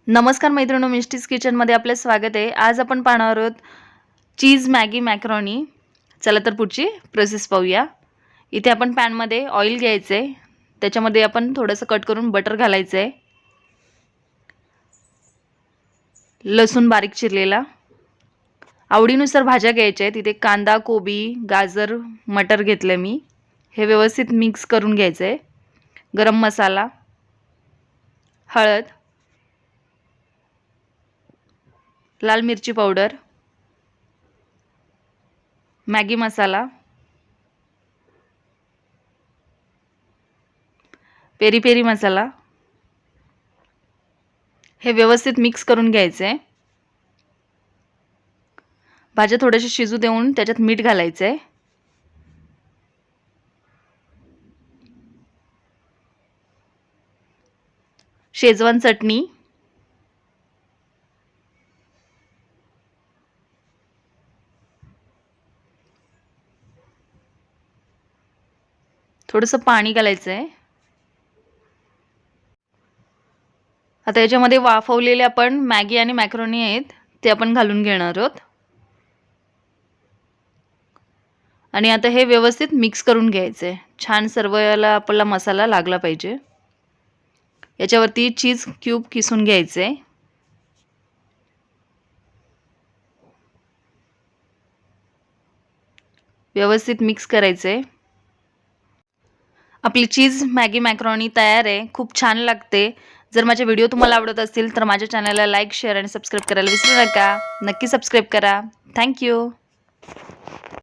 नमस्कार मैत्रिणींनो, मिस्टीज किचनमध्ये आपले स्वागत आहे। आज आपण पाहणार आहोत चीज मॅगी मॅकरोनी। चला तर पुढची प्रोसेस पाहूया। इथे आपण पॅनमध्ये ऑइल घ्यायचं आहे, त्याच्यामध्ये आपण थोडंसं कट करून बटर घालायचं आहे, लसूण बारीक चिरलेला, आवडीनुसार भाज्या घ्यायच्या आहेत। इथे कांदा, कोबी, गाजर, मटर घेतले मी। हे व्यवस्थित मिक्स करून घ्यायचं आहे। गरम मसाला, हळद, लाल मिरची पावडर, मॅगी मसाला, पेरी पेरी मसाला, हे व्यवस्थित मिक्स करून घ्यायचे आहे। भाज्या थोडेसे शिजू देऊन त्याच्यात मीठ घालायचं आहे, शेजवान चटणी, थोडंसं पाणी घालायचं आहे। आता याच्यामध्ये वाफवलेले आपण मॅगी आणि मॅकरोनी आहेत ते आपण घालून घेणार आहोत आणि आता हे व्यवस्थित मिक्स करून घ्यायचं आहे। छान सर्वला आपला मसाला लागला पाहिजे। याच्यावरती चीज क्यूब किसून घ्यायचे आहे, व्यवस्थित मिक्स करायचे आहे। आपली चीज मॅगी मॅकरोनी तयार आहे। खूप छान लागते। जर माझे व्हिडिओ तुम्हाला आवडत असतील तर माझ्या चॅनलला लाईक, शेअर आणि सबस्क्राइब करायला विसरू नका। नक्की सबस्क्राइब करा। Thank you.